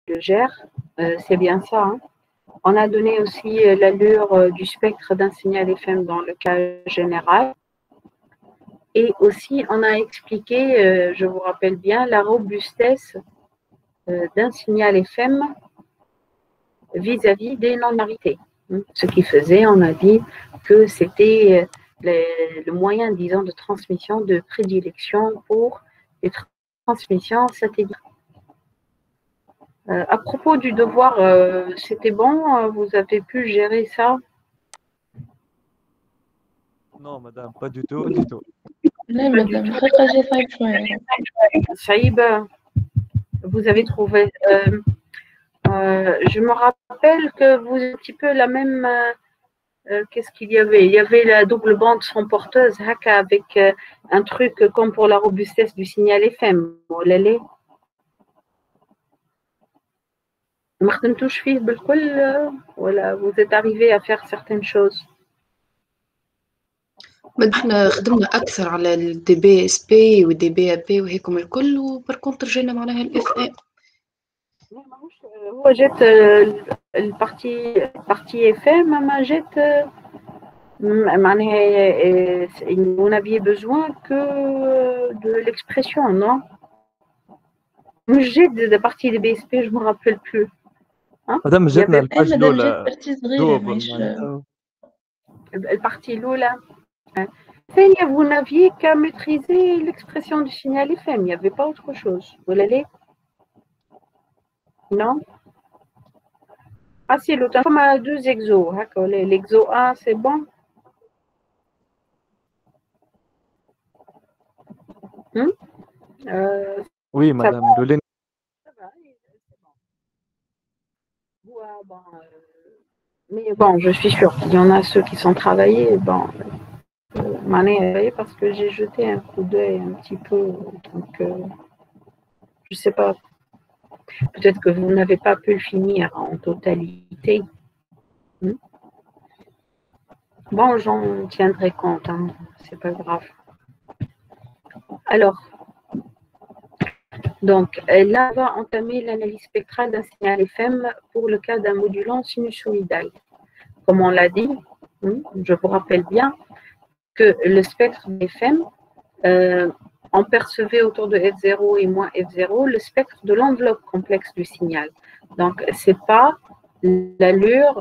le gère, c'est bien ça. Hein. On a donné aussi l'allure du spectre d'un signal FM dans le cas général. Et aussi, on a expliqué, je vous rappelle bien, la robustesse d'un signal FM vis-à-vis des non-binarités. Ce qui faisait, on a dit que c'était le moyen, disons, de transmission de prédilection pour les transmissions satellites. À propos du devoir, c'était bon, vous avez pu gérer ça? Non, madame, pas du tout, du tout. Non, madame, Saïb, vous avez trouvé. Je me rappelle que vous êtes un petit peu la même. Qu'est-ce qu'il y avait? Il y avait la double bande sans porteuse, avec un truc comme pour la robustesse du signal FM. Vous êtes arrivé à faire certaines choses. احنا خدمنا اكثر على الدي بي اس بي والدي بي اب بي وهيكم الكل وبركونتر جينا معناها الاف اي هو جات البارتي اف ام ما جات معناها vous n'aviez besoin que de l'expression, non? مش جات de la partie des BSP, je me rappelle plus. مادام جاتنا الباج مادام الاولى جات بارتي صغيرة دوبل ماهيش معناتها البارتي الأولى. الثانية vous n'aviez qu'à maîtriser l'expression du signal FM, il n'y avait pas autre chose. Vous l'allez? Non? Ah si, l'autre comme à 2 exos. L'exo 1, c'est bon? وي مدام لولين Mais bon, je suis sûre qu'il y en a ceux qui sont travaillés. Bon, parce que j'ai jeté un coup d'œil un petit peu. Donc, je sais pas. Peut-être que vous n'avez pas pu le finir en totalité. Bon, j'en tiendrai compte. Hein. C'est pas grave. Alors, donc, là, on va entamer l'analyse spectrale d'un signal FM pour le cas d'un modulant sinusoïdal. Comme on l'a dit, je vous rappelle bien que le spectre FM, on percevait autour de F0 et moins F0 le spectre de l'enveloppe complexe du signal. Donc, ce n'est pas l'allure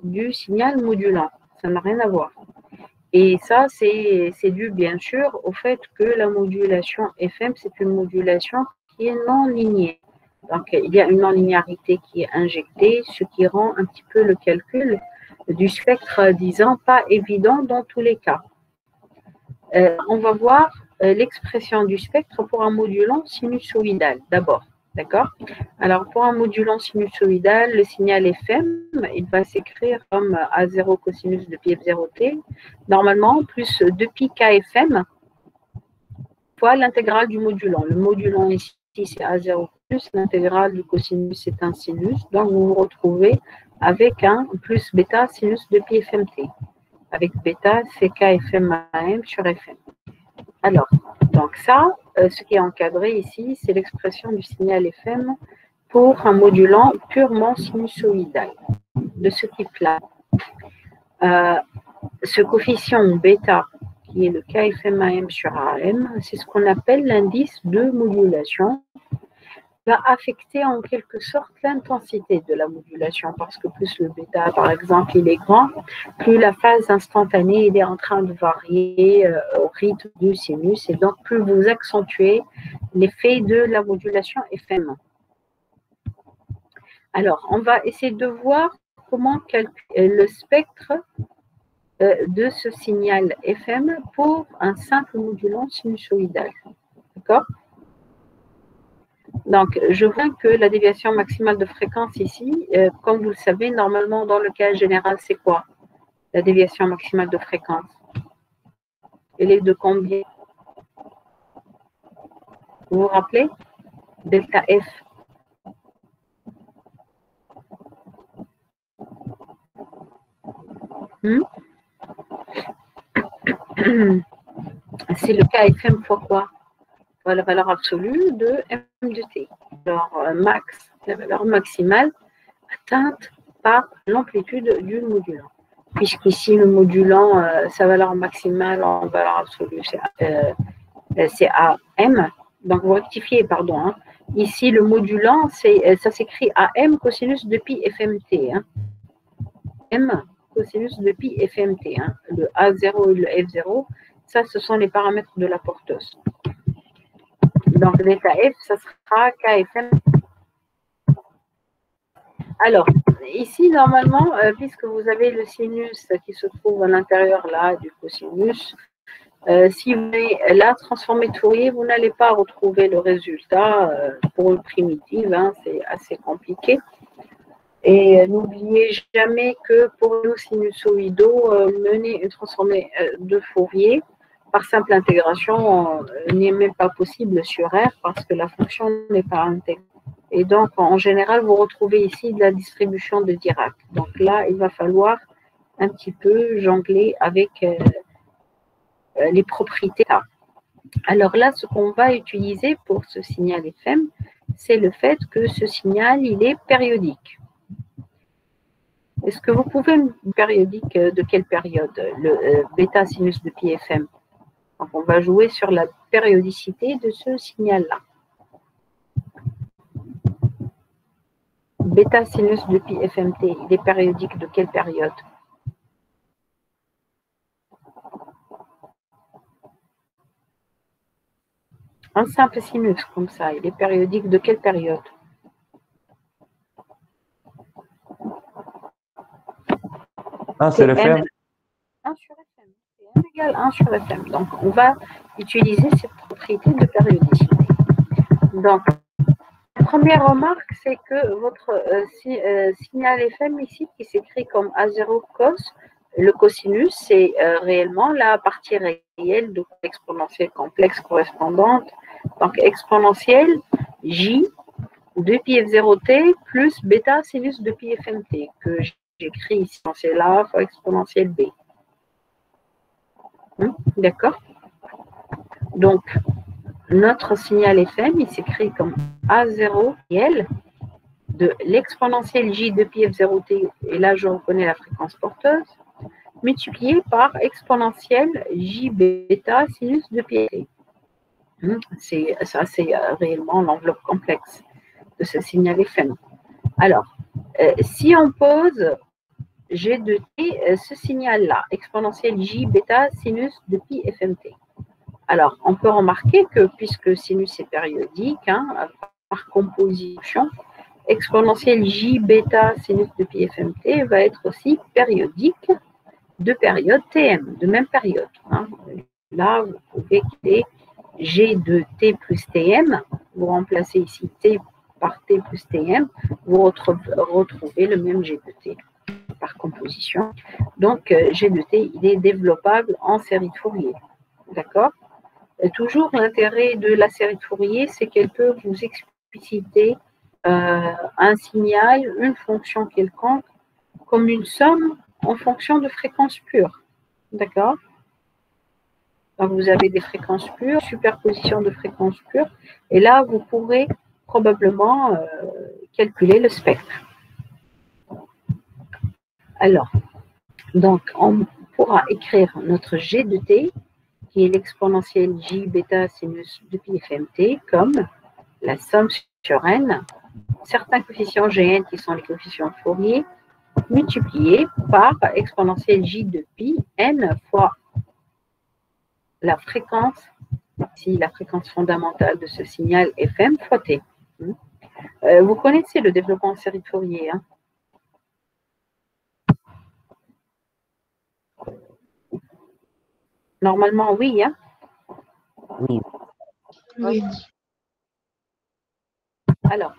du signal modulant. Ça n'a rien à voir. Et ça, c'est dû bien sûr au fait que la modulation FM, c'est une modulation qui est non linéaire. Donc, il y a une non-linéarité qui est injectée, ce qui rend un petit peu le calcul du spectre, disons, pas évident dans tous les cas. On va voir l'expression du spectre pour un modulant sinusoïdal d'abord. D'accord? Alors, pour un modulant sinusoïdal, le signal FM, il va s'écrire comme A0 cosinus de pi F0t, normalement, plus 2pi kfm fois l'intégrale du modulant. Le modulant ici, c'est A0 plus l'intégrale du cosinus, c'est un sinus. Donc, vous vous retrouvez avec un plus bêta sinus de pi fmt. Avec bêta, c'est kfm AM sur fm. Alors, donc ça, ce qui est encadré ici, c'est l'expression du signal FM pour un modulant purement sinusoïdal, de ce type-là. Ce coefficient bêta, qui est le KFM-AM sur AM, c'est ce qu'on appelle l'indice de modulation, va affecter en quelque sorte l'intensité de la modulation, parce que plus le bêta, par exemple, il est grand, plus la phase instantanée il est en train de varier au rythme du sinus, et donc plus vous accentuez l'effet de la modulation FM. Alors, on va essayer de voir comment calculer le spectre de ce signal FM pour un simple modulant sinusoïdal. D'accord? Donc, je vois que la déviation maximale de fréquence ici, comme vous le savez, normalement, dans le cas général, c'est quoi? La déviation maximale de fréquence. Elle est de combien? Vous vous rappelez? Delta F. C'est le KFM fois quoi? La valeur absolue de M de T. Alors, max la valeur maximale atteinte par l'amplitude du modulant. Puisqu'ici, le modulant, sa valeur maximale en valeur absolue, c'est AM. Donc, vous rectifiez, pardon. Hein. Ici, le modulant, ça s'écrit AM cosinus de pi FMT. Hein. M cosinus de pi FMT. Hein. Le A0 et le F0, ça, ce sont les paramètres de la porteuse. Donc, delta F, ça sera KFM. Alors, ici, normalement, puisque vous avez le sinus qui se trouve à l'intérieur là du cosinus, si vous voulez la transformer de Fourier, vous n'allez pas retrouver le résultat pour une primitive, hein, c'est assez compliqué. Et n'oubliez jamais que pour nos sinusoïdaux, mener une transformée de Fourier par simple intégration n'est même pas possible sur R parce que la fonction n'est pas intégrée. Et donc, en général, vous retrouvez ici de la distribution de Dirac. Donc là, il va falloir un petit peu jongler avec les propriétés A. Alors là, ce qu'on va utiliser pour ce signal FM, c'est le fait que ce signal, il est périodique. Est-ce que vous pouvez me dire périodique de quelle période? Le bêta sinus de pi FM. Donc, on va jouer sur la périodicité de ce signal-là. Bêta sinus de pi FMT, il est périodique de quelle période? Un simple sinus comme ça, il est périodique de quelle période? C'est le FM. 1 sur FM. N égale 1 sur FM. Donc, on va utiliser cette propriété de périodicité. Donc, la première remarque, c'est que votre signal FM ici, qui s'écrit comme A0 cos, le cosinus, c'est réellement la partie réelle de l'exponentielle complexe correspondante. Donc, exponentielle J de pi F0t plus bêta sinus de pi FMT, que j'écris ici, exponentielle A fois exponentielle B. D'accord? Donc, notre signal FM, il s'écrit comme A0 réel de l'exponentielle J de pi F0t, et là, je reconnais la fréquence porteuse, multiplié par exponentielle J bêta sinus de pi T. Ça, c'est réellement l'enveloppe complexe de ce signal FM. Alors, si on pose G de T, ce signal-là, exponentielle J bêta sinus de pi FMT. Alors, on peut remarquer que puisque sinus est périodique, hein, par composition, exponentielle J bêta sinus de pi FMT va être aussi périodique de période TM, de même période. Hein. Là, vous pouvez quitter G de T plus TM, vous remplacez ici T par T plus TM, vous retrouvez le même G de T par composition. Donc, G de T, il est développable en série de Fourier. D'accord? Toujours, l'intérêt de la série de Fourier, c'est qu'elle peut vous expliciter un signal, une fonction quelconque, comme une somme en fonction de fréquences pures. D'accord? Donc, vous avez des fréquences pures, superposition de fréquences pures, et là, vous pourrez probablement calculer le spectre. Alors, donc, on pourra écrire notre G de T, qui est l'exponentielle J bêta sinus de pi FMT, comme la somme sur n, certains coefficients Gn qui sont les coefficients Fourier, multipliés par exponentielle J de pi n fois la fréquence, ici la fréquence fondamentale de ce signal FM fois T. Vous connaissez le développement en série de Fourier, hein? Normalement, oui. Hein? Oui. Oui. Alors,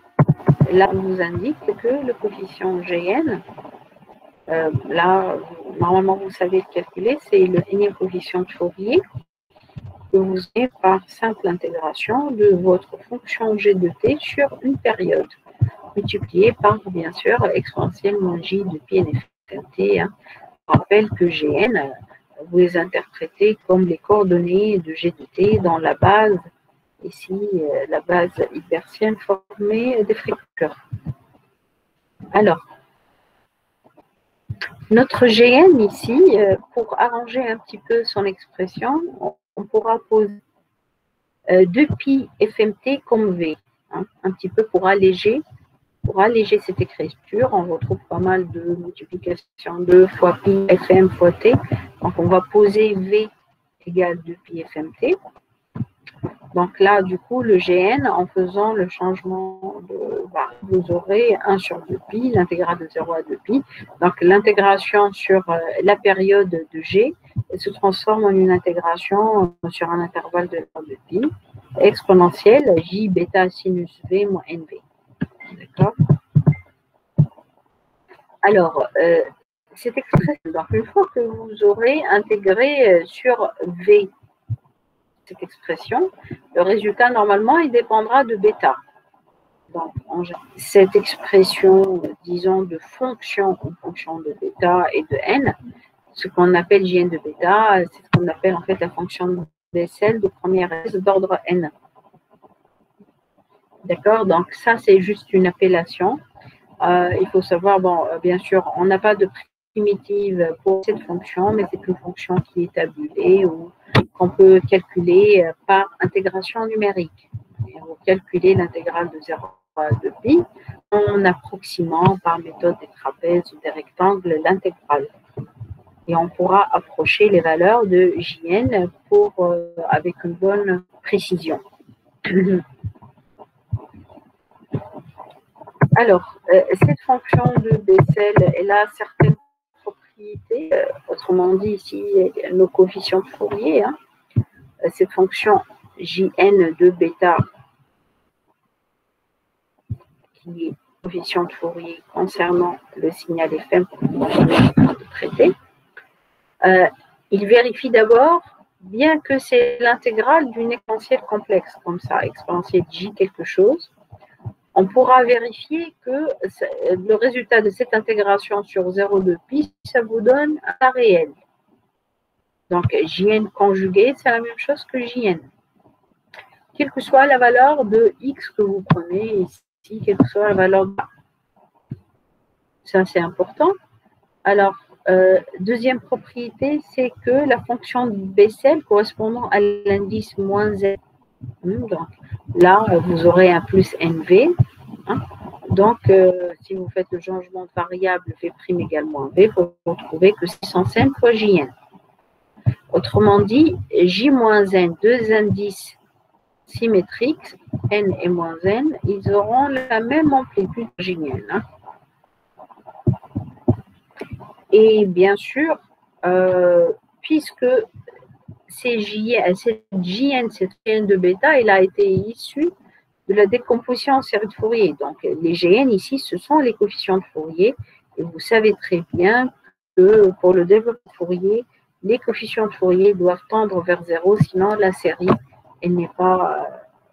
là, on vous indique que le coefficient Gn, là, normalement, vous savez le calculer, c'est le énième coefficient de Fourier que vous avez par simple intégration de votre fonction G de T sur une période, multipliée par, bien sûr, exponentielle moins J de pi NFT. Hein. Je rappelle que Gn, vous les interprétez comme les coordonnées de G de T dans la base ici la base hypertienne formée des frictures. Alors, notre GN ici, pour arranger un petit peu son expression, on pourra poser 2pi FMT comme V, hein, un petit peu pour alléger cette écriture. On retrouve pas mal de multiplications 2 fois pi FM fois T. Donc, on va poser V égale 2pi FMT. Donc là, du coup, le GN, en faisant le changement de vous aurez 1 sur 2pi, l'intégrale de 0 à 2pi. Donc, l'intégration sur la période de G se transforme en une intégration sur un intervalle de 2pi exponentielle J bêta sinus V moins NV. D'accord? Alors, cette expression, donc une fois que vous aurez intégré sur V cette expression, le résultat, normalement, il dépendra de bêta. Donc, cette expression, disons, de fonction en fonction de bêta et de n, ce qu'on appelle Jn de bêta, c'est ce qu'on appelle en fait la fonction de Bessel de première S d'ordre n. D'accord? Donc, ça, c'est juste une appellation. Il faut savoir, bon, bien sûr, on n'a pas de primitive pour cette fonction, mais c'est une fonction qui est tabulée ou qu'on peut calculer par intégration numérique. Et on va calculer l'intégrale de 0 à 2pi en approximant par méthode des trapèzes ou des rectangles l'intégrale. Et on pourra approcher les valeurs de Jn avec une bonne précision. Alors, cette fonction de Bessel, elle a certaines propriétés, autrement dit ici, nos coefficients de Fourier. Hein. Cette fonction Jn de bêta, qui est coefficient de Fourier concernant le signal FM qu'on est en train de traiter, il vérifie d'abord, bien que c'est l'intégrale d'une exponentielle complexe, comme ça, exponentielle J quelque chose, on pourra vérifier que le résultat de cette intégration sur 0,2pi, ça vous donne un réel. Donc, Jn conjugué, c'est la même chose que Jn. Quelle que soit la valeur de x que vous prenez ici, quelle que soit la valeur de A. Ça, c'est important. Alors, deuxième propriété, c'est que la fonction de Bessel correspondant à l'indice moins n. Donc, là, vous aurez un plus nv. Hein. Donc, si vous faites le changement de variable V' égale moins V, vous retrouvez que 605 fois Jn. Autrement dit, J moins N, deux indices symétriques, N et moins N, ils auront la même amplitude Jn. Hein. Et bien sûr, puisque cette Jn, cette Jn de bêta, il a été issu de la décomposition en série de Fourier. Donc, les Gn ici, ce sont les coefficients de Fourier. Et vous savez très bien que pour le développement de Fourier, les coefficients de Fourier doivent tendre vers 0, sinon la série elle n'est pas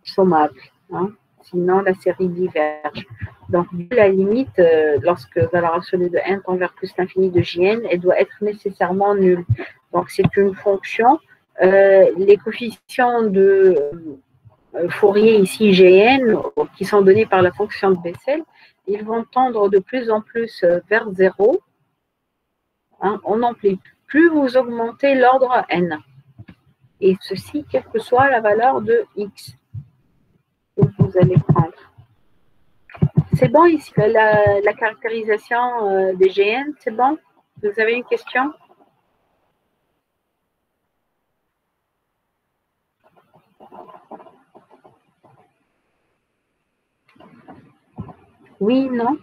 sommable. Hein. Sinon, la série diverge. Donc, la limite, lorsque valeur absolue de n tend vers plus l'infini de Jn, elle doit être nécessairement nulle. Donc, c'est une fonction. Les coefficients de Fourier ici, Gn, qui sont donnés par la fonction de Bessel, ils vont tendre de plus en plus vers 0 hein, en amplitude. Plus vous augmentez l'ordre n. Et ceci, quelle que soit la valeur de x que vous allez prendre. C'est bon ici, la caractérisation des Gn, c'est bon? Vous avez une question? Oui, non?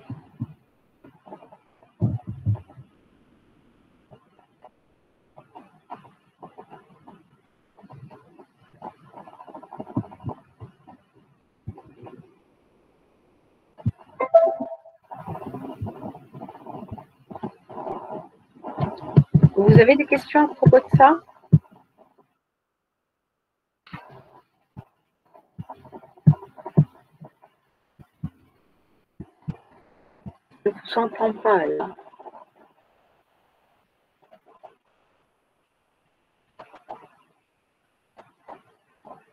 Vous avez des questions à propos de ça? Je ne vous entends pas là.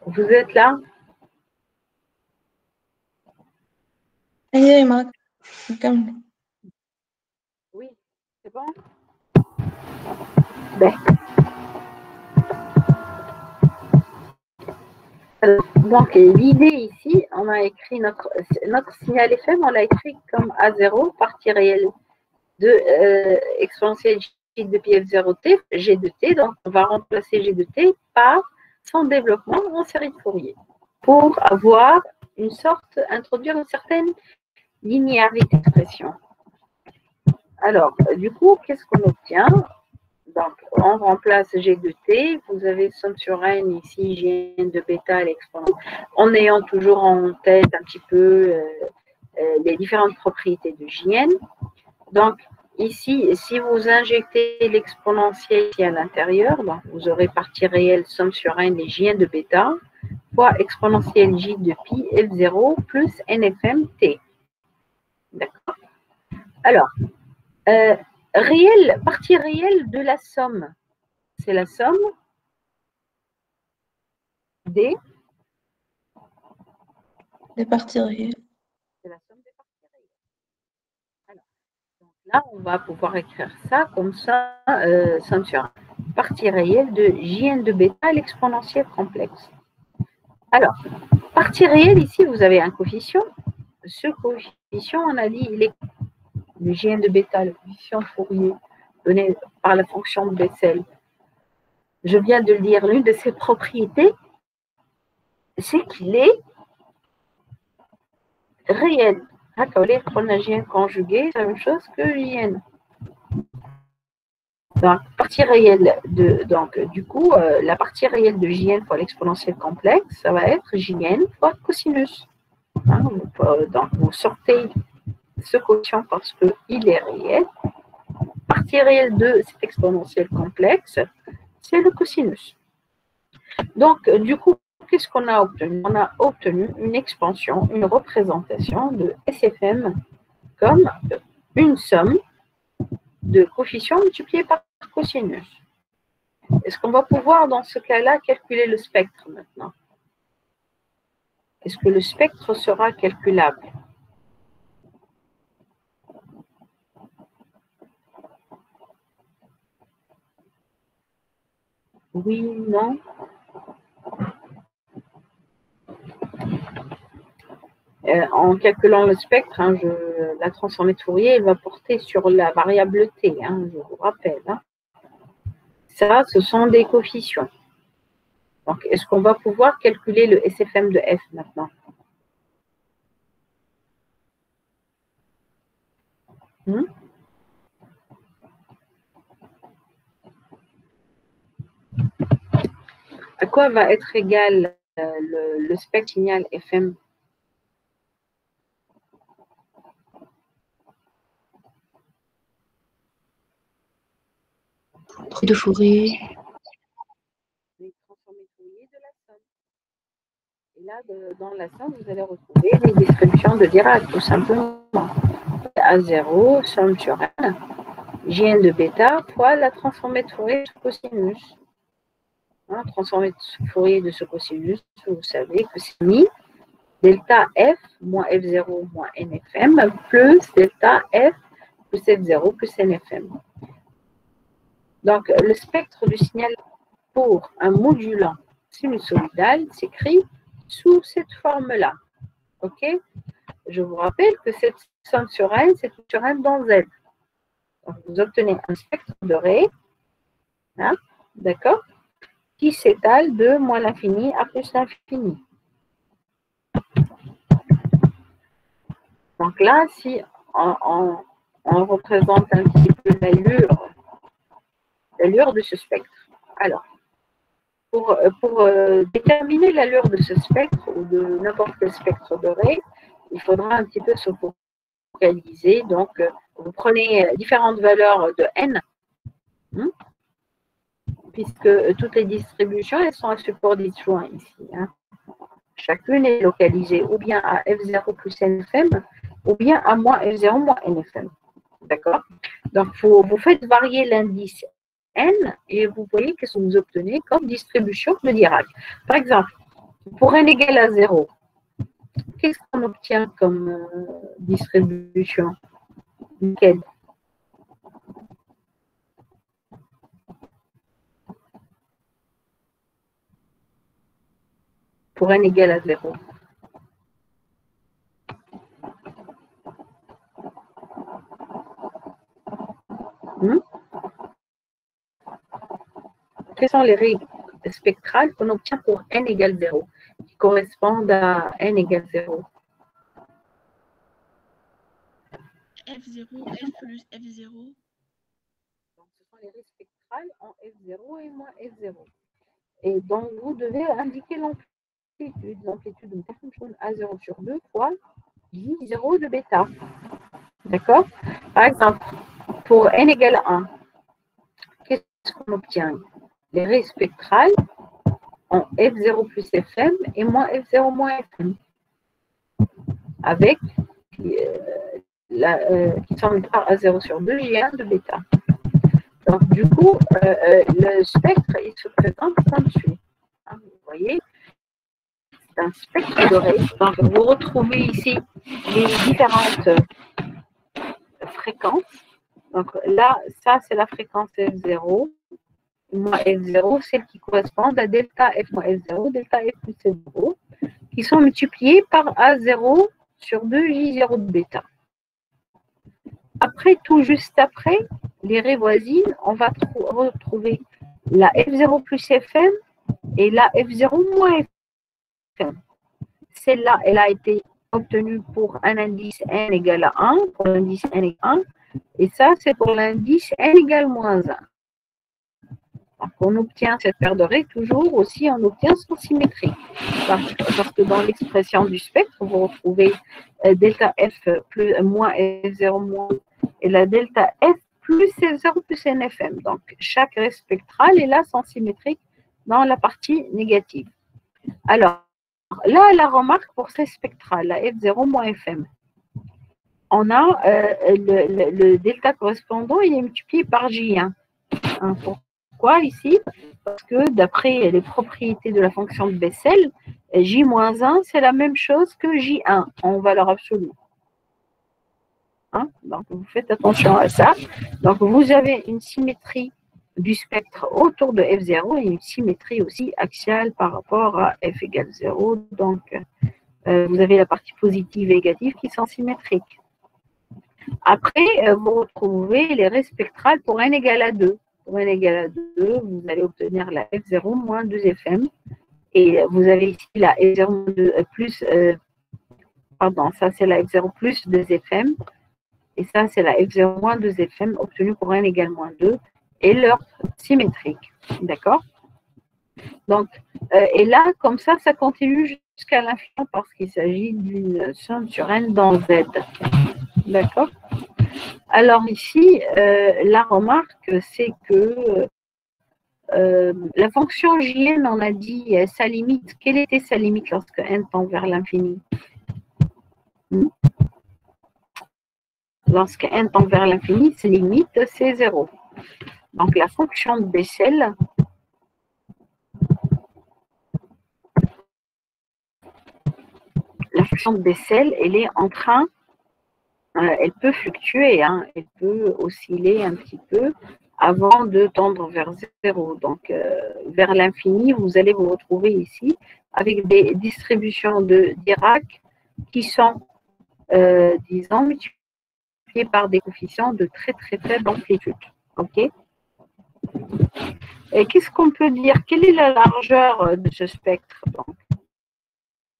Vous êtes là? أي معك نكمل. Oui, c'est bon? Ben. Donc, l'idée ici, on a écrit notre signal FM, on l'a écrit comme A0, partie réelle de exponentielle J de pi F0T, G de T. Donc, on va remplacer G de T par son développement en série de Fourier pour avoir introduire une certaine linéarité d'expression. Alors, du coup, qu'est-ce qu'on obtient? Donc, on remplace G de T, vous avez somme sur N ici, Gn de bêta, l'exponent, en ayant toujours en tête un petit peu les différentes propriétés de Jn. Donc, ici, si vous injectez l'exponentielle ici à l'intérieur, vous aurez partie réelle somme sur N et Jn de bêta, fois exponentielle J de pi F0 plus NFM T. D'accord? Alors, partie réelle de la somme, c'est la somme des parties réelles. C'est la somme des parties réelles. Alors, donc là, on va pouvoir écrire ça comme ça, somme sur 1. Partie réelle de Jn de bêta à l'exponentielle complexe. Alors, partie réelle, ici, vous avez un coefficient. Ce coefficient, on a dit, il est le Jn de bêta, le coefficient de Fourier, donné par la fonction de Bessel. Je viens de le dire, l'une de ses propriétés, c'est qu'il est réel. On a Jn conjugué, c'est la même chose que Jn. Donc, partie réelle du coup, la partie réelle de Jn fois l'exponentielle complexe, ça va être Jn fois cosinus. Hein, donc, vous sortez ce quotient parce qu'il est réel. Partie réelle de cette exponentielle complexe, c'est le cosinus. Donc, du coup, qu'est-ce qu'on a obtenu? On a obtenu une expansion, une représentation de SFM comme une somme de coefficients multipliés par cosinus. Est-ce qu'on va pouvoir, dans ce cas-là, calculer le spectre maintenant? Est-ce que le spectre sera calculable? Oui, non? En calculant le spectre, hein, la transformée de Fourier va porter sur la variable t, hein, je vous rappelle. Hein. Ça, ce sont des coefficients. Donc, est-ce qu'on va pouvoir calculer le SFM de f maintenant? À quoi va être égal le spectre signal FM? De Fourier. Les transformées de Fourier de la somme. Et là, dans la somme, vous allez retrouver les distributions de Dirac, tout simplement. A0, somme sur n, Jn de bêta, fois la transformée de Fourier de cosinus. Hein, transformée de Fourier de ce cosinus, vous savez que c'est mi delta f moins f0 moins nfm plus delta f plus f0 plus nfm. Donc, le spectre du signal pour un modulant sinusoïdal s'écrit sous cette forme-là. OK? Je vous rappelle que cette somme sur n, c'est sur n dans z. Donc, vous obtenez un spectre doré, hein, d'accord, qui s'étale de moins l'infini à plus l'infini. Donc là, si on représente un petit peu l'allure de ce spectre. Alors, pour déterminer l'allure de ce spectre ou de n'importe quel spectre doré, il faudra un petit peu se focaliser. Donc, vous prenez différentes valeurs de n, puisque toutes les distributions, elles sont à support disjoint ici. Hein. Chacune est localisée ou bien à F0 plus NFM, ou bien à moins F0 moins NFM. D'accord? Donc, vous faites varier l'indice n et vous voyez qu'est-ce que vous obtenez comme distribution de Dirac. Par exemple, pour n égale à 0, qu'est-ce qu'on obtient comme distribution? Nickel. Pour n égale à 0. Quelles sont les règles spectrales qu'on obtient pour n égale 0, qui correspondent à n égale 0? F0, F plus F0. Donc, ce sont les règles spectrales en F0 et moins F0. Et donc, vous devez indiquer l'amplitude. L'amplitude de A0 sur 2 fois J0 de bêta. D'accord? Par exemple, pour n égale 1, qu'est-ce qu'on obtient? Les raies spectrales en F0 plus Fm et moins F0 moins Fm. Avec qui sont par A0 sur 2, J1 de bêta. Donc, du coup, le spectre, il se présente comme suit. Hein, vous voyez, c'est un spectre de raies. Donc, vous retrouvez ici les différentes fréquences. Donc, là, ça, c'est la fréquence F0. Moins F0, celle qui correspond à delta F moins F0, delta F plus F0, qui sont multipliées par A0 sur 2 J0 de bêta. Après, tout juste après, les raies voisines, on va retrouver la F0 plus Fm et la F0 moins Fm. Celle-là, elle a été obtenue pour un indice n égale à 1, pour l'indice n égale à 1, et ça, c'est pour l'indice n égale moins 1. Donc, on obtient cette paire de raies toujours aussi, on obtient son symétrie. Parce que dans l'expression du spectre, vous retrouvez delta F plus moins F0 moins et la delta F plus F0 plus NFM. Donc, chaque raie spectrale est là sans symétrique dans la partie négative. Alors, là, la remarque pour ces spectrales, la F0 moins FM. On a le delta correspondant, il est multiplié par J1. Hein, pourquoi ici? Parce que d'après les propriétés de la fonction de Bessel, J-1, c'est la même chose que J1 en valeur absolue. Hein? Donc, vous faites attention à ça. Donc, vous avez une symétrie du spectre autour de F0 et une symétrie aussi axiale par rapport à F égale 0. Donc, vous avez la partie positive et négative qui sont symétriques. Après, vous retrouvez les raies spectrales pour n égale à 2. Pour n égale à 2, vous allez obtenir la F0 moins 2Fm. Et vous avez ici la F0 plus, pardon, ça c'est la F0 plus 2Fm. Et ça, c'est la F0 moins 2Fm obtenue pour n égale moins 2 et leur symétrique. D'accord? Donc, et là, comme ça continue jusqu'à l'infini parce qu'il s'agit d'une somme sur n dans Z. D'accord? Alors ici, la remarque, c'est que la fonction Jn, on a dit sa limite. Quelle était sa limite lorsque n tend vers l'infini? Lorsque n tend vers l'infini, sa limite, c'est 0. Donc, la fonction de Bessel, elle est en train, elle peut fluctuer, hein, elle peut osciller un petit peu avant de tendre vers 0. Donc, vers l'infini, vous allez vous retrouver ici avec des distributions de Dirac qui sont, disons, multipliées par des coefficients de très très faible amplitude. OK? Et qu'est-ce qu'on peut dire? Quelle est la largeur de ce spectre? Donc,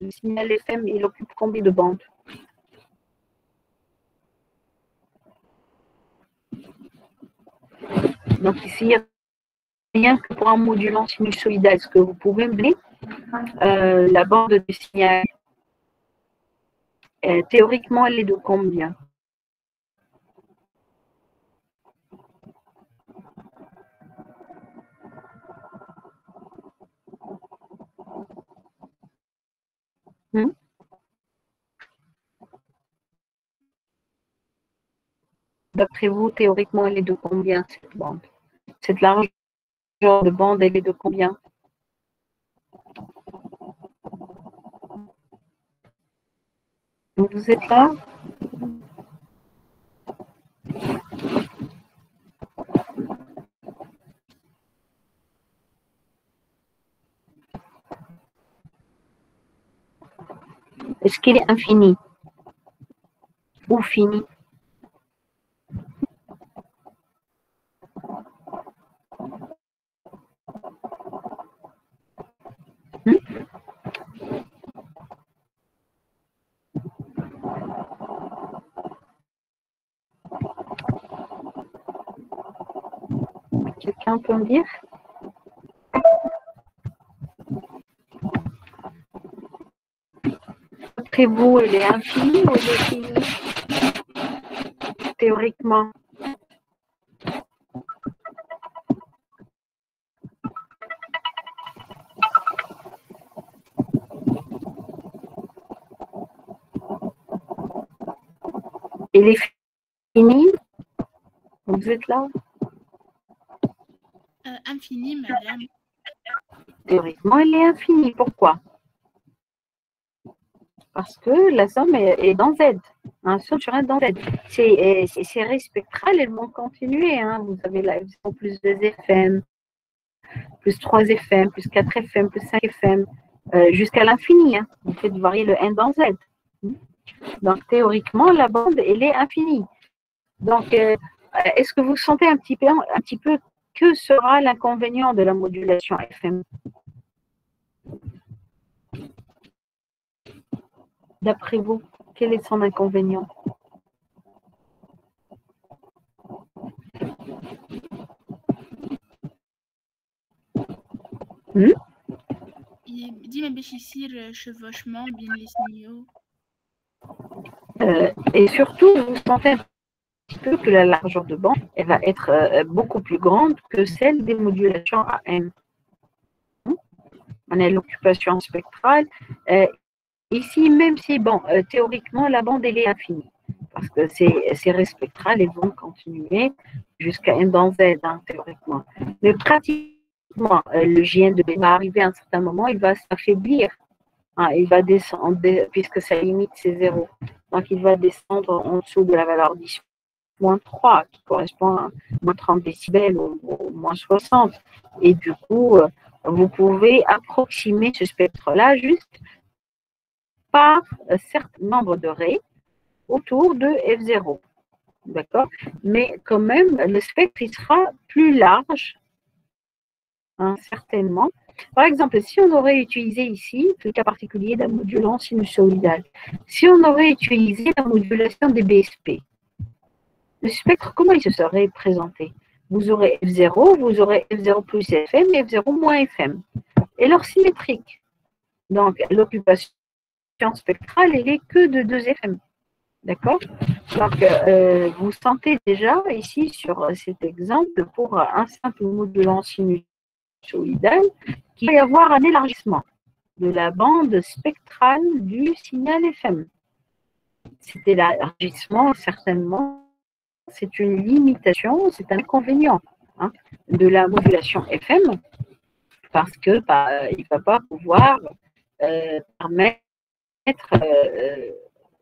le signal FM, il occupe combien de bandes? Donc ici, rien que pour un modulant sinusoïdal, est-ce que vous pouvez me donner la bande du signal? Théoriquement, elle est de combien? D'après vous, théoriquement, elle est de combien cette bande? Cette largeur de bande, elle est de combien? Vous êtes là? Est-ce qu'il est infini ou fini? Quelqu'un peut me dire? Après vous, il est infini ou il est fini? Théoriquement. Il est fini? Vous êtes là? Infini, madame. Théoriquement, il est infini. Pourquoi? Parce que la somme est dans Z. Un somme sur un dans Z. Ces séries spectrales, elles vont continuer. Hein. Vous avez là, plus 2 FM, plus 3 FM, plus 4 FM, plus 5 FM, jusqu'à l'infini. Hein. Vous faites varier le N dans Z. Donc, théoriquement, la bande, elle est infinie. Donc, est-ce que vous sentez un petit peu que sera l'inconvénient de la modulation FM? D'après vous, quel est son inconvénient? ديما باش يصير chevauchement بين les signaux. Et surtout, vous sentez un petit peu que la largeur de bande elle va être beaucoup plus grande que celle des modulations AM. On a l'occupation spectrale. Ici, même si, bon, théoriquement, la bande, elle est infinie. Parce que ces séries spectrales, elles vont continuer jusqu'à N dans Z, hein, théoriquement. Mais pratiquement, le JN de B va arriver à un certain moment, il va s'affaiblir. Hein, il va descendre, puisque sa limite, c'est 0. Donc, il va descendre en dessous de la valeur 10, moins 3, qui correspond à moins 30 décibels ou moins 60. Et du coup, vous pouvez approximer ce spectre-là juste par un certain nombre de raies autour de F0. D'accord? Mais quand même, le spectre il sera plus large, hein, certainement. Par exemple, si on aurait utilisé ici, le cas particulier d'un modulant sinusoïdal, si on aurait utilisé la modulation des BSP, le spectre, comment il se serait présenté? Vous aurez F0, vous aurez F0 plus FM et F0 moins FM. Et leur symétrique. Donc, l'occupation spectrale, elle est que de 2 FM. D'accord? Donc, vous sentez déjà ici sur cet exemple, pour un simple modulant sinusoïdal, qu'il va y avoir un élargissement de la bande spectrale du signal FM. Cet élargissement, certainement, c'est une limitation, c'est un inconvénient hein, de la modulation FM, parce que il ne va pas pouvoir permettre,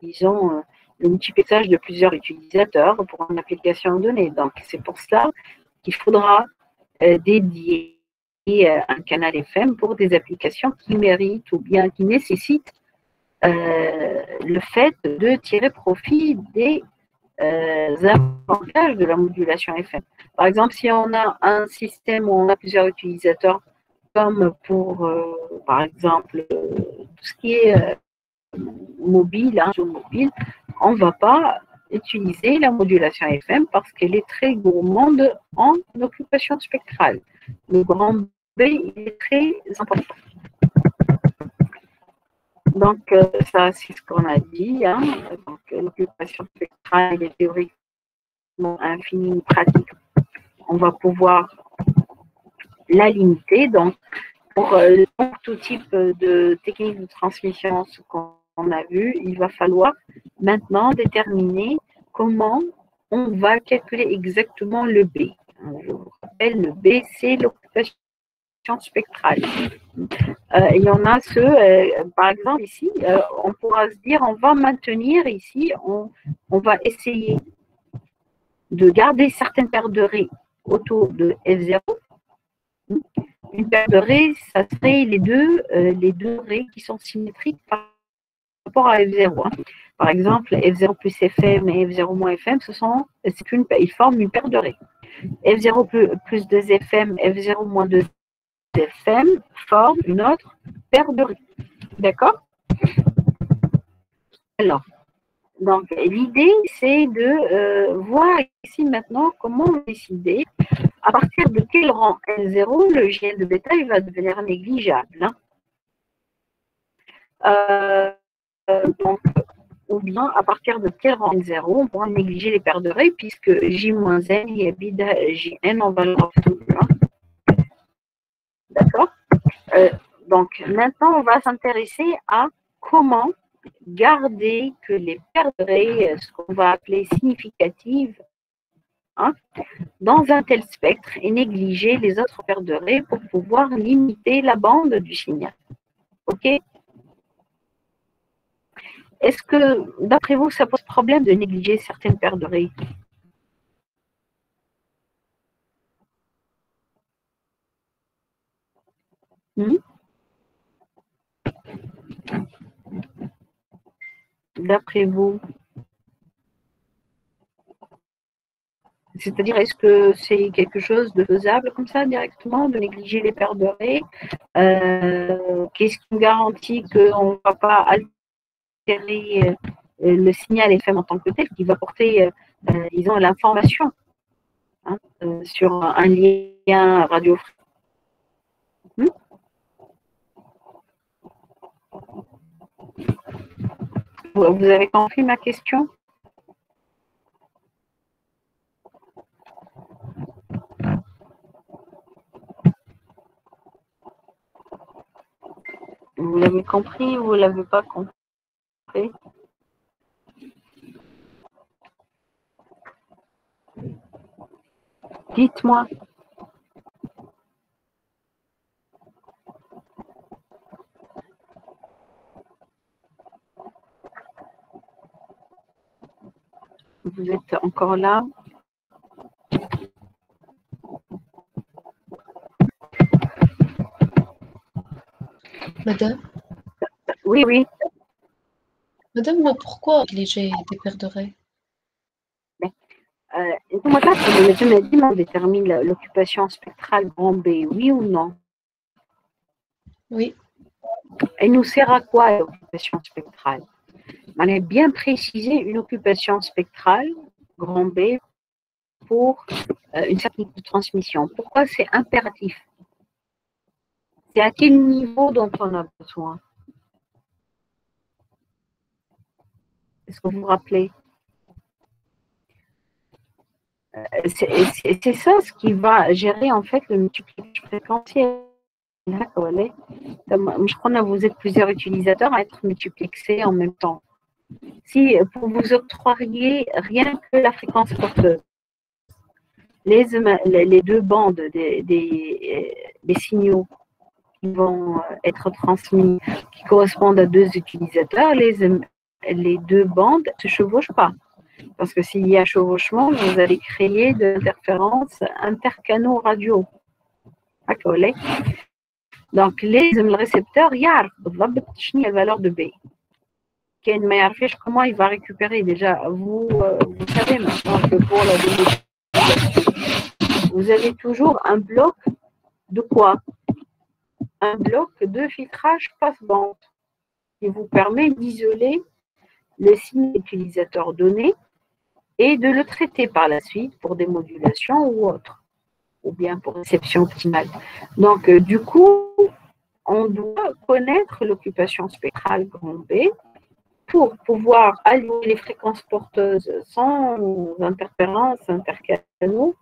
disons, le multiplexage de plusieurs utilisateurs pour une application donnée. Donc, c'est pour cela qu'il faudra dédier un canal FM pour des applications qui méritent ou bien qui nécessitent le fait de tirer profit des avantages de la modulation FM. Par exemple, si on a un système où on a plusieurs utilisateurs, comme pour, par exemple, tout ce qui est mobile, hein, mobile, on ne va pas utiliser la modulation FM parce qu'elle est très gourmande en occupation spectrale. Le grand B il est très important. Donc, ça, c'est ce qu'on a dit. Hein. Donc, l'occupation spectrale est théoriquement infinie, pratique. On va pouvoir la limiter. Donc, pour tout type de technique de transmission, ce qu'on a vu, il va falloir maintenant déterminer comment on va calculer exactement le B. Je vous rappelle, le B, c'est l'occupation spectrale. Il y en a ceux, par exemple ici, on pourra se dire, on va maintenir ici, on va essayer de garder certaines paires de raies autour de F0. Une paire de raies, ça serait les deux raies qui sont symétriques par rapport à F0. Par exemple, F0 plus FM et F0 moins FM, ils forment une paire de raies. F0 plus 2FM, F0 moins 2FM forment une autre paire de raies. D'accord? Alors, donc l'idée, c'est de voir ici maintenant comment décider à partir de quel rang N0 le GN de bêta il va devenir négligeable. Donc, ou bien à partir de quel rang N0 on pourra négliger les paires de raies puisque J-N et bida JN on va le refaire. D'accord? Donc maintenant on va s'intéresser à comment garder que les paires de raies, ce qu'on va appeler significatives, dans un tel spectre et négliger les autres paires de raies pour pouvoir limiter la bande du signal. OK? Est-ce que, d'après vous, ça pose problème de négliger certaines paires de raies? D'après vous? C'est-à-dire, est-ce que c'est quelque chose de faisable comme ça directement, de négliger les paires de raies? Qu'est-ce qui nous garantit qu'on ne va pas altérer le signal FM en tant que tel, qui va porter, disons, l'information sur un lien radio? Vous avez compris ma question? Vous l'avez compris ou vous ne l'avez pas compris? Dites-moi. Vous êtes encore là? Madame? Oui, oui. Madame, pourquoi négliger des paires de raies? On détermine l'occupation spectrale grand B, oui ou non? Oui. Elle nous sert à quoi l'occupation spectrale? On a bien précisé une occupation spectrale grand B pour une certaine transmission. Pourquoi c'est impératif? C'est à quel niveau dont on a besoin? Est-ce que vous vous rappelez? C'est ça ce qui va gérer en fait le multiplicateur fréquentiel. Je crois que vous êtes plusieurs utilisateurs à être multiplexés en même temps. Si vous octroyez rien que la fréquence porteuse, les deux bandes des signaux qui vont être transmis, qui correspondent à deux utilisateurs, les deux bandes ne se chevauchent pas. Parce que s'il y a chevauchement, vous allez créer de l'interférence intercanaux radio. D'accord. Donc, le récepteur, il y a la valeur de B. Comment il va récupérer déjà? Vous savez maintenant que pour la donnée, vous avez toujours un bloc de quoi? Un bloc de filtrage passe-bande qui vous permet d'isoler le signe utilisateur donné et de le traiter par la suite pour des modulations ou autres, ou bien pour réception optimale. Donc, du coup, on doit connaître l'occupation spectrale grand B pour pouvoir allouer les fréquences porteuses sans interférence, intercanaux.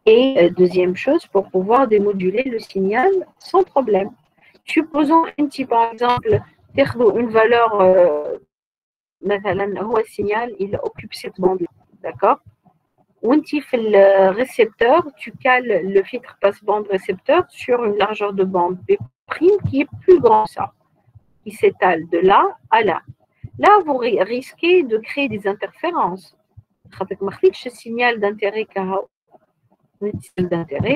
Et deuxième chose, pour pouvoir démoduler le signal sans problème. Supposons par exemple, une valeur, le signal, il occupe cette bande, d'accord? Ou le récepteur, tu cales le filtre passe-bande récepteur sur une largeur de bande B+, prime qui est plus grand que ça, qui s'étale de là à là. Là, vous risquez de créer des interférences. Ce signal d'intérêt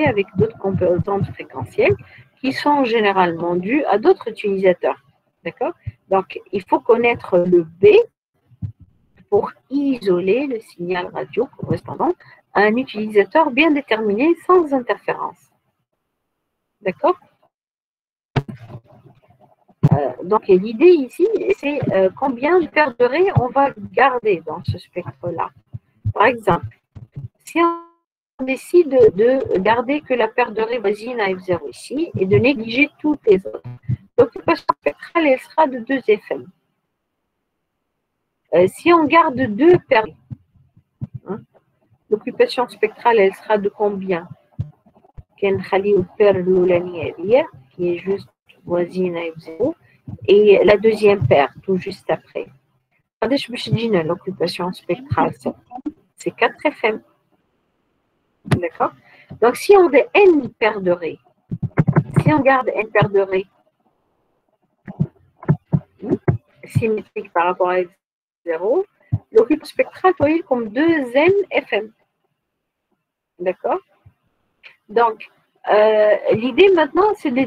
avec d'autres composantes fréquentielles qui sont généralement dues à d'autres utilisateurs. D'accord? Donc, il faut connaître le B pour isoler le signal radio correspondant à un utilisateur bien déterminé sans interférence. D'accord? Donc, l'idée ici, c'est combien de paires de raies on va garder dans ce spectre-là. Par exemple, si on décide de garder que la paire de raies voisine à F0 ici et de négliger toutes les autres, l'occupation spectrale, elle sera de 2 FM. Si on garde 2 paires, hein, l'occupation spectrale, elle sera de combien? Qui est juste voisine à F0, et la deuxième paire, tout juste après. L'occupation spectrale, c'est 4 FM. D'accord? Donc, si on a n paires de raies, si on garde n paires de raies symétriques par rapport à F0, l'occupation spectrale est comme 2n FM. D'accord? Donc, l'idée maintenant, c'est de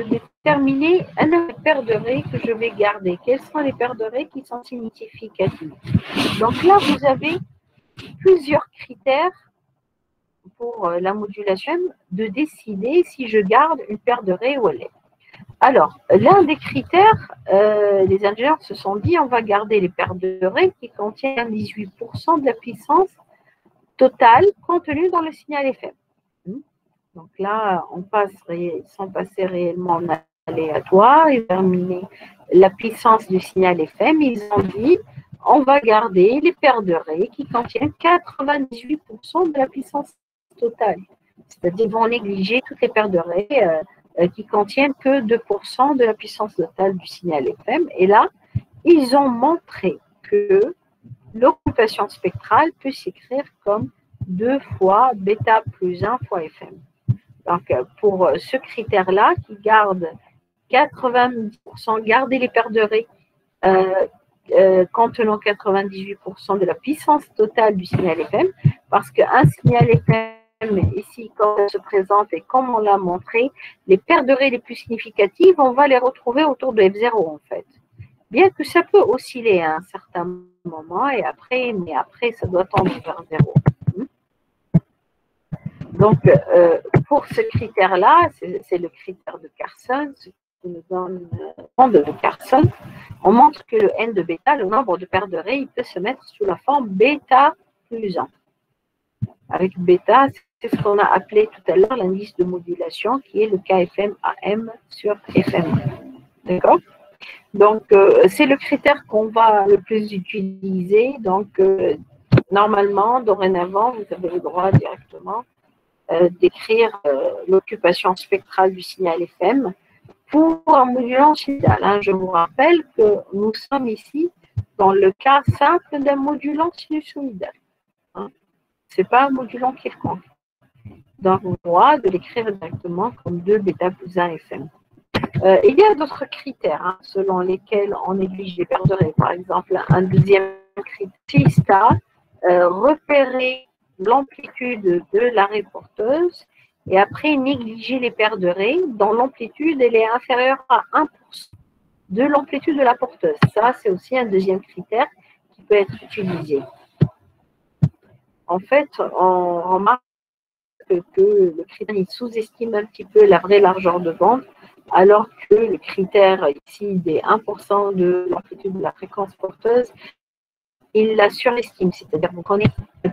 déterminer un paire de raies que je vais garder. Quelles sont les paires de raies qui sont significatives? Donc là, vous avez plusieurs critères pour la modulation de décider si je garde une paire de raies ou elle est. Alors, l'un des critères, les ingénieurs se sont dit, on va garder les paires de raies qui contiennent 18% de la puissance totale contenue dans le signal FM. Donc là, on passe sans passer réellement en aléatoire et terminer la puissance du signal FM. Ils ont dit, on va garder les paires de raies qui contiennent 98% de la puissance totale. C'est-à-dire qu'ils vont négliger toutes les paires de raies qui contiennent que 2% de la puissance totale du signal FM. Et là, ils ont montré que l'occupation spectrale peut s'écrire comme 2 fois bêta plus 1 fois FM. Donc, pour ce critère-là, qui garde 90%, garder les paires de raies contenant 98% de la puissance totale du signal FM, parce qu'un signal FM, ici, quand on se présente et comme on l'a montré, les paires de raies les plus significatives, on va les retrouver autour de F0, en fait. Bien que ça peut osciller à un certain moment, mais après, ça doit tendre vers 0. Donc, pour ce critère-là, c'est le critère de Carson, ce qui nous donne de Carson. On montre que le n de bêta, le nombre de paires de raies, il peut se mettre sous la forme bêta plus 1. Avec bêta, c'est ce qu'on a appelé tout à l'heure l'indice de modulation, qui est le KFM AM sur FM. D'accord? Donc, c'est le critère qu'on va le plus utiliser. Donc, normalement, dorénavant, vous avez le droit directement d'écrire l'occupation spectrale du signal FM pour un modulant sinusoïdal. Hein. Je vous rappelle que nous sommes ici dans le cas simple d'un modulant sinusoïdal. Hein. Ce n'est pas un modulant quelconque. Donc, vous avez le droit de l'écrire directement comme 2 bêta plus 1 FM. Il y a d'autres critères hein, selon lesquels on néglige les paires de raies. Par exemple, un deuxième critère, repérer l'amplitude de l'arrêt porteuse et après négliger les paires de raies dont l'amplitude elle est inférieure à 1% de l'amplitude de la porteuse. Ça, c'est aussi un deuxième critère qui peut être utilisé. En fait, on remarque que le critère il sous-estime un petit peu la vraie largeur de bande, alors que le critère ici des 1% de l'amplitude de la fréquence porteuse, il la surestime, c'est-à-dire vous prenez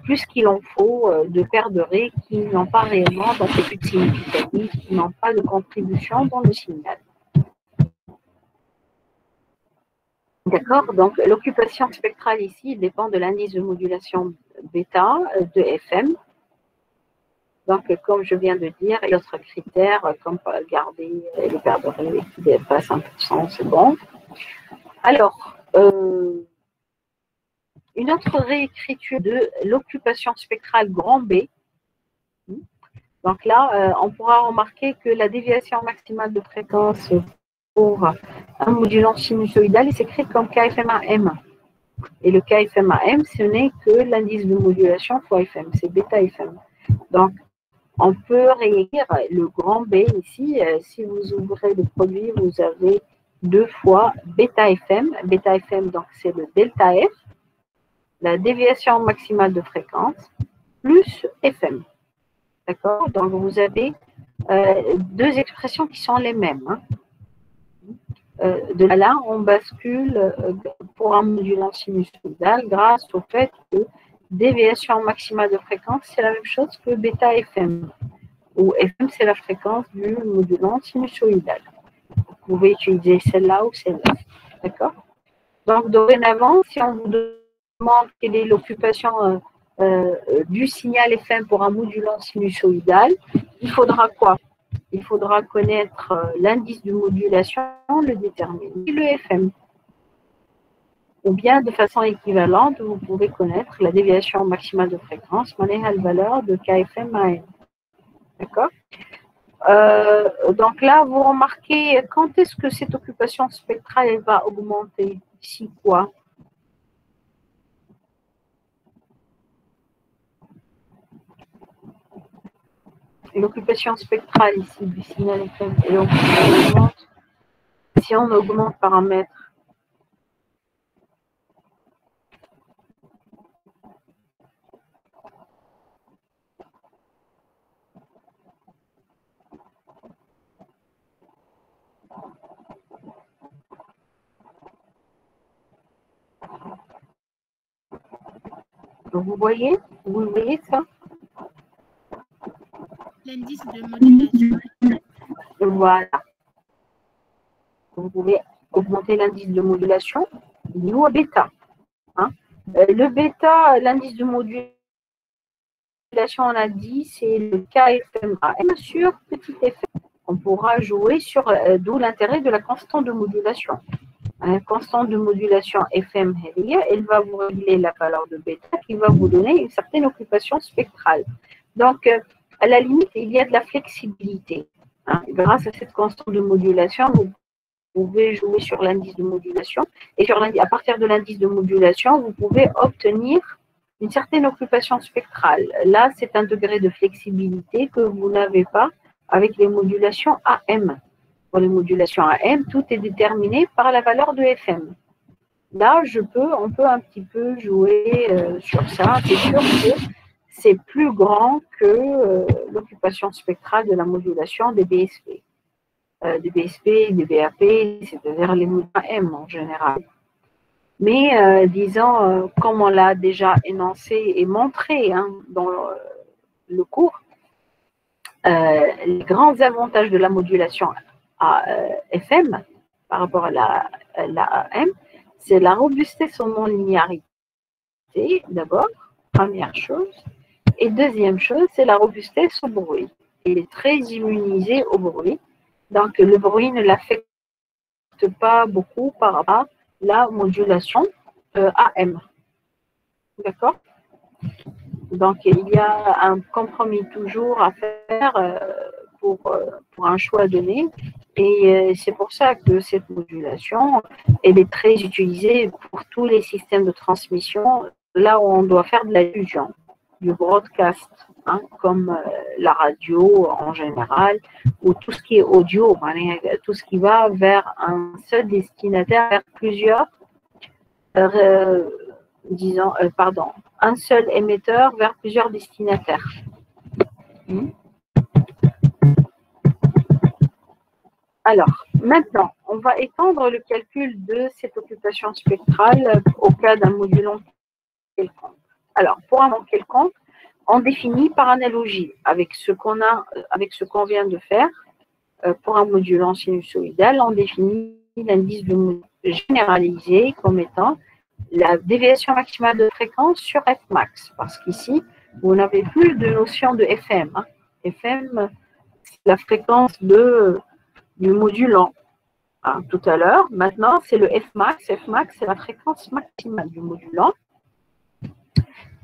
plus qu'il en faut de paires de raies qui n'ont pas réellement d'amplitude significative, qui n'ont pas de contribution dans le signal. D'accord? Donc, l'occupation spectrale ici dépend de l'indice de modulation bêta de FM. Donc, comme je viens de dire, il y a d'autres critères, comme garder les paires de raies qui dépassent 1%, c'est bon. Alors, une autre réécriture de l'occupation spectrale grand B. Donc là, on pourra remarquer que la déviation maximale de fréquence pour un modulant sinusoïdal est écrit comme KFM-AM. Et le KFM-AM, ce n'est que l'indice de modulation fois FM, c'est bêta FM. Donc, on peut réécrire le grand B ici. Si vous ouvrez le produit, vous avez 2 fois bêta FM. Bêta FM, donc c'est le delta F, la déviation maximale de fréquence, plus FM. D'accord? Donc, vous avez 2 expressions qui sont les mêmes. Hein. De là, on bascule pour un modulant sinusoïdal grâce au fait que déviation maximale de fréquence, c'est la même chose que bêta FM, où FM, c'est la fréquence du modulant sinusoïdal. Vous pouvez utiliser celle-là ou celle-là. D'accord? Donc, dorénavant, si on vous demande quelle est l'occupation du signal FM pour un modulant sinusoïdal, il faudra quoi? Il faudra connaître l'indice de modulation, le déterminer, et le FM. Ou bien, de façon équivalente, vous pouvez connaître la déviation maximale de fréquence, monnaie à la valeur de KFM-AM. D'accord? Donc là, vous remarquez quand est-ce que cette occupation spectrale elle va augmenter? Ici, quoi? L'occupation spectrale ici du signal FM, et donc, si on augmente paramètre, vous voyez ça? L'indice de modulation. Voilà. Vous pouvez augmenter l'indice de modulation, nous à bêta. Hein. Le bêta, l'indice de modulation, on a dit, c'est le KFM-AM sur petit FM. On pourra jouer sur, d'où l'intérêt de la constante de modulation. La constante de modulation FM, elle va vous régler la valeur de bêta qui va vous donner une certaine occupation spectrale. Donc, à la limite, il y a de la flexibilité. Hein. Grâce à cette constante de modulation, vous pouvez jouer sur l'indice de modulation. Et à partir de l'indice de modulation, vous pouvez obtenir une certaine occupation spectrale. Là, c'est un degré de flexibilité que vous n'avez pas avec les modulations AM. Pour les modulations AM, tout est déterminé par la valeur de FM. Là, on peut un petit peu jouer sur ça. C'est sûr que c'est plus grand que l'occupation spectrale de la modulation des BSP. Des BSP, des BAP, c'est-à-dire les modulations AM en général. Mais disons, comme on l'a déjà énoncé et montré hein, dans le cours, les grands avantages de la modulation FM par rapport à la AM, c'est la robustesse en non-linéarité, d'abord, première chose. Et deuxième chose, c'est la robustesse au bruit. Il est très immunisé au bruit. Donc, le bruit ne l'affecte pas beaucoup par rapport à la modulation AM. D'accord? Donc, il y a un compromis toujours à faire pour un choix donné. Et c'est pour ça que cette modulation, elle est très utilisée pour tous les systèmes de transmission, là où on doit faire de la diffusion, du broadcast, hein, comme la radio en général, ou tout ce qui est audio, tout ce qui va vers un seul destinataire, vers plusieurs, un seul émetteur vers plusieurs destinataires. Alors, maintenant, on va étendre le calcul de cette occupation spectrale au cas d'un modulant quelconque. Alors, pour un modulant quelconque, on définit par analogie avec ce qu'on vient de faire. Pour un modulant sinusoïdal, on définit l'indice de modulation généralisé comme étant la déviation maximale de fréquence sur Fmax. Parce qu'ici, vous n'avez plus de notion de FM. Hein. FM, c'est la fréquence du modulant. Hein, tout à l'heure, maintenant, c'est le Fmax. Fmax, c'est la fréquence maximale du modulant.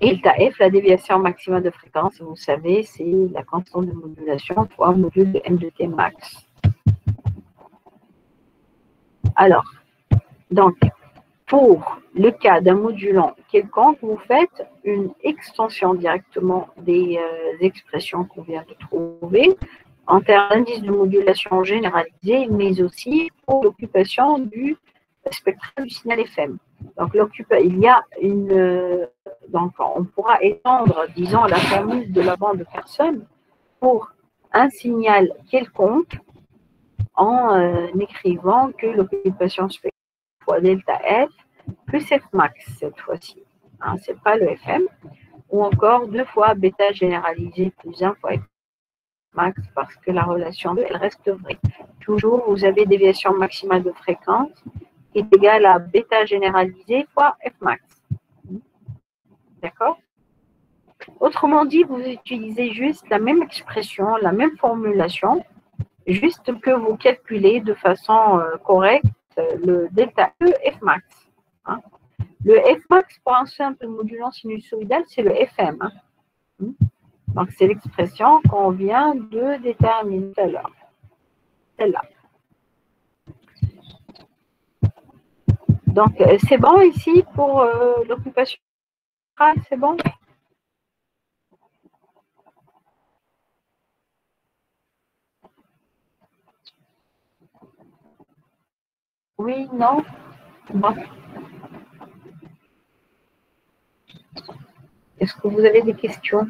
Et delta F, la déviation maximale de fréquence, vous savez, c'est la constante de modulation fois module de M de T max. Alors, donc, pour le cas d'un modulant quelconque, vous faites une extension directement des expressions qu'on vient de trouver en termes d'indice de modulation généralisé, mais aussi pour l'occupation du spectrum du signal FM. Donc, il y a donc, on pourra étendre, disons, la formule de la bande de Carson pour un signal quelconque en écrivant que l'occupation spectrale fois delta F plus F max cette fois-ci. Hein, ce n'est pas le FM. Ou encore 2 fois bêta généralisé plus 1 fois F max parce que la relation elle reste vraie. Toujours, vous avez déviation maximale de fréquence qui est égale à bêta généralisé fois F max. D'accord? Autrement dit, vous utilisez juste la même expression, la même formulation, juste que vous calculez de façon correcte le delta E F max. Hein. Le F max pour un simple modulant sinusoïdal, c'est le FM. Hein. Donc, c'est l'expression qu'on vient de déterminer tout à l'heure. Celle-là. Donc, c'est bon ici pour l'occupation. C'est bon? Oui, non? Bon. Est-ce que vous avez des questions?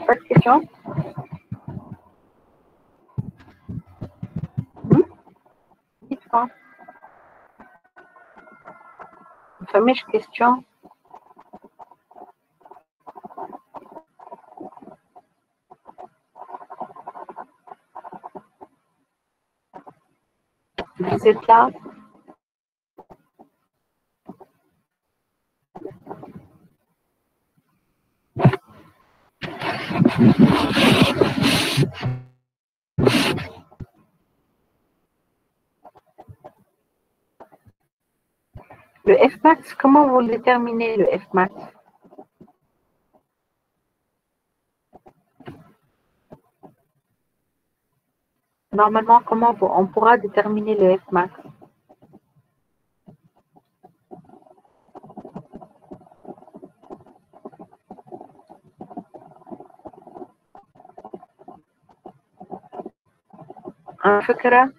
Pas de questions? Dites-moi. La fameuse question. Vous êtes là? Le F max, comment vous le déterminez, le F max? Normalement, comment on pourra déterminer le F max? Un فكرة؟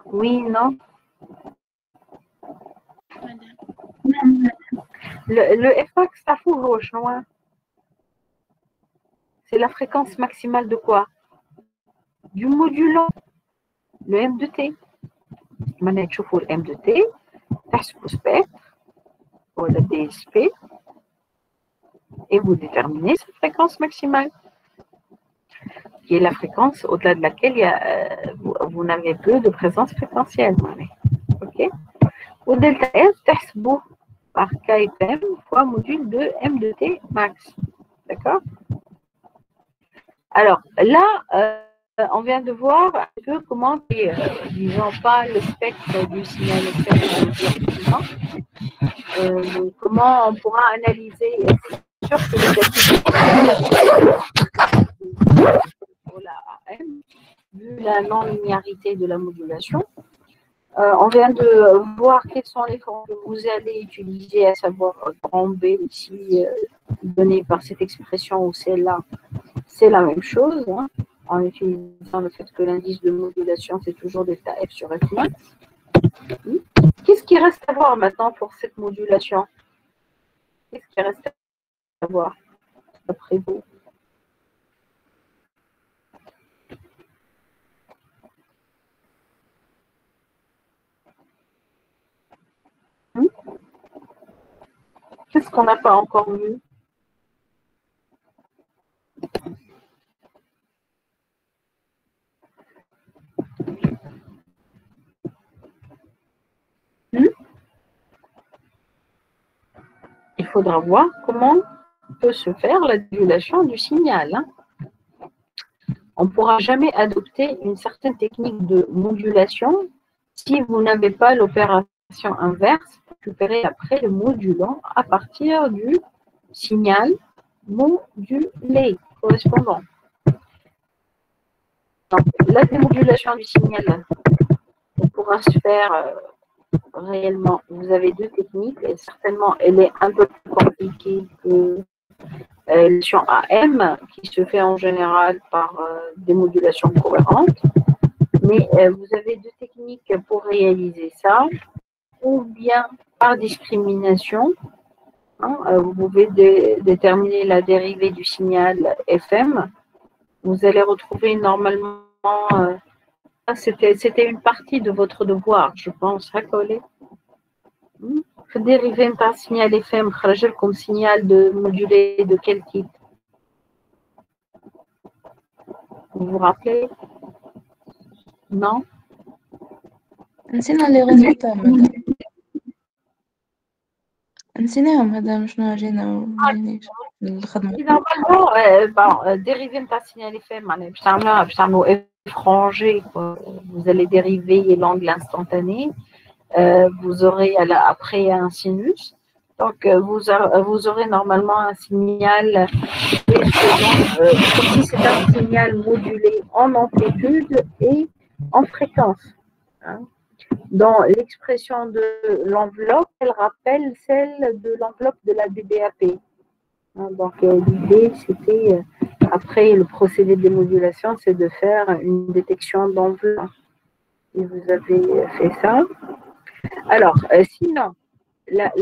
Oui, non? Le F max, ça fout gauche, non? C'est la fréquence maximale de quoi? Du modulant, le M de T. Maintenant, تشوفوا le M de T, تحسبوا spectre, ou le DSP, et vous déterminez sa fréquence maximale, qui est la fréquence au-delà de laquelle vous n'avez plus de présence fréquentielle. OK? Au delta F, تحسبوه par KFM fois module de M de T max. D'accord? Alors, là, on vient de voir un peu comment, disons pas le spectre du signal FM, comment on pourra analyser. C'est sûr que pour la AM, vu la non-linéarité de la modulation, on vient de voir quelles sont les formes que vous allez utiliser, à savoir grand B ici, donné par cette expression ou celle-là. C'est la même chose, hein, en utilisant le fait que l'indice de modulation, c'est toujours delta F sur F max. Qu'est-ce qui reste à voir maintenant pour cette modulation? Qu'est-ce qui reste à voir, d'après vous? Qu'est-ce qu'on n'a pas encore vu? Il faudra voir comment peut se faire la modulation du signal. Hein. On ne pourra jamais adopter une certaine technique de modulation si vous n'avez pas l'opération inverse, récupérer après le modulant à partir du signal modulé correspondant. Donc, la démodulation du signal, on pourra se faire réellement. Vous avez deux techniques et certainement elle est un peu plus compliquée que l'émission AM qui se fait en général par démodulation cohérente. Mais vous avez deux techniques pour réaliser ça, ou bien par discrimination. Hein, vous pouvez déterminer la dérivée du signal FM. Vous allez retrouver normalement, c'était une partie de votre devoir, je pense, recoller. Dériver un signal FM, comme signal de modulé de quel type? Vous vous rappelez? Non? نسينا لي ريزولتا مدام نسيناهم هذا مش جينا ومجيناش الخدمة. Normalement, dériver un signal FM, F rangé, vous allez dériver l'angle instantané, vous aurez après un sinus, donc vous aurez normalement un signal, si c'est un signal modulé en amplitude et en fréquence. Hein. Dans l'expression de l'enveloppe, elle rappelle celle de l'enveloppe de la DBAP. Donc l'idée, c'était, après le procédé de démodulation, c'est de faire une détection d'enveloppe. Et vous avez fait ça. Alors, sinon,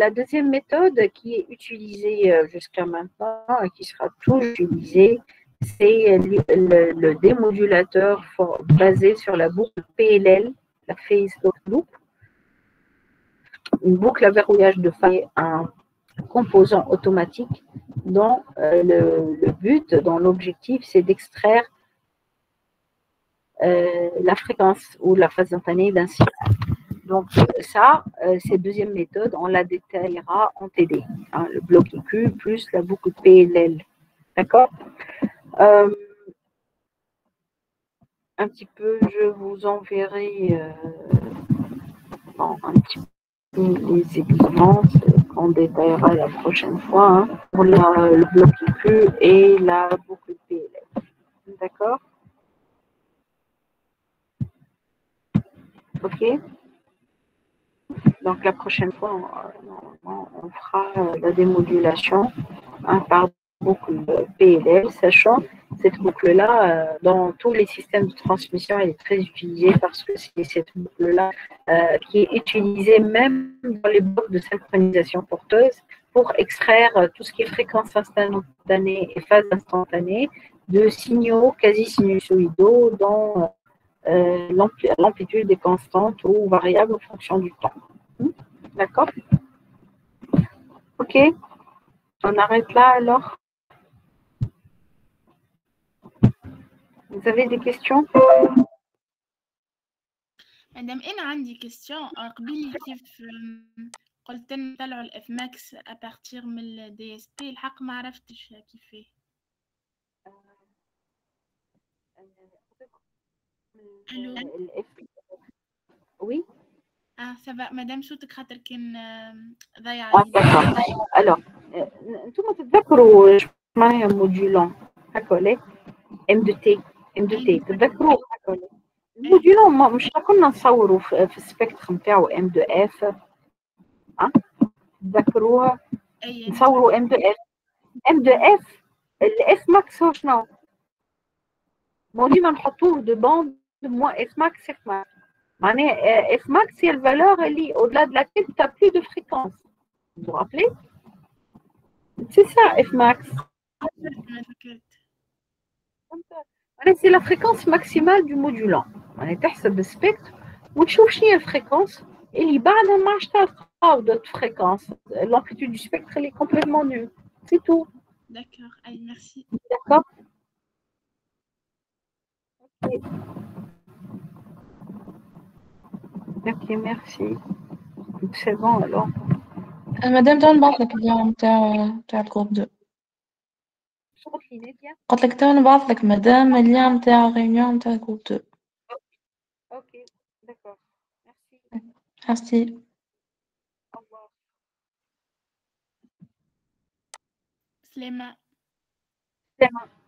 la deuxième méthode qui est utilisée jusqu'à maintenant et qui sera toujours utilisée, c'est le démodulateur basé sur la boucle PLL, la phase loop, une boucle à verrouillage de faille, un composant automatique dont le but, dont l'objectif, c'est d'extraire la fréquence ou la phase instantanée d'un signal. Donc ça, cette deuxième méthode, on la détaillera en TD, hein, le bloc IQ plus la boucle PLL. D'accord? Un petit peu, je vous enverrai un petit peu les exigences qu'on détaillera la prochaine fois hein, pour le bloc IQ et la boucle PLL. D'accord? Ok? Donc la prochaine fois, on fera la démodulation hein, par boucle PLL, sachant cette boucle-là, dans tous les systèmes de transmission, elle est très utilisée parce que c'est cette boucle-là qui est utilisée même dans les blocs de synchronisation porteuse pour extraire tout ce qui est fréquence instantanée et phase instantanée de signaux quasi-sinusoïdaux dont l'amplitude est constante ou variable en fonction du temps. D'accord? Ok? On arrête là alors? Vous avez des questions? مادام انا عندي كيستيون قبيل كيف قلت لنا نطلعوا الاف ماكس ابارتير من الدي اس بي الحق ما عرفتش كيفاه. Oui. Ah, ça va, madame صوتك خاطر كان ضايع. Alors, انتم تتذكروا ايش معناها موديولون هكا M2T تتذكروا هكا الموديولون مش كنا نصوروا في السبيكتر نتاعو M2F ها تتذكروها نصوروا M2F الاف ماكس هو شنو؟ ديما نحطوه دو بوند moins F max F max. F max, c'est la valeur au-delà de laquelle tu n'as plus de fréquence. Vous vous rappelez? C'est ça, F max. C'est la fréquence maximale du modulant. On est تحسب السبيكتر وتشوف شنو هي الفريكونس اللي بعدها ما عادش تلقاو d'autres fréquences. L'amplitude du spectre elle est complètement nulle. C'est tout. D'accord. Allez, merci. D'accord. Ok, merci. C'est bon alors. مادام تعال نبعث لك اليوم تاع الجروب 2. قلت لي نادية؟ قلت لك تو نبعث لك مدام اللين نتاع الريونيون نتاع جروب 2. اوكي داكور ميرسي. ميرسي. au revoir. سلامة. سلامة.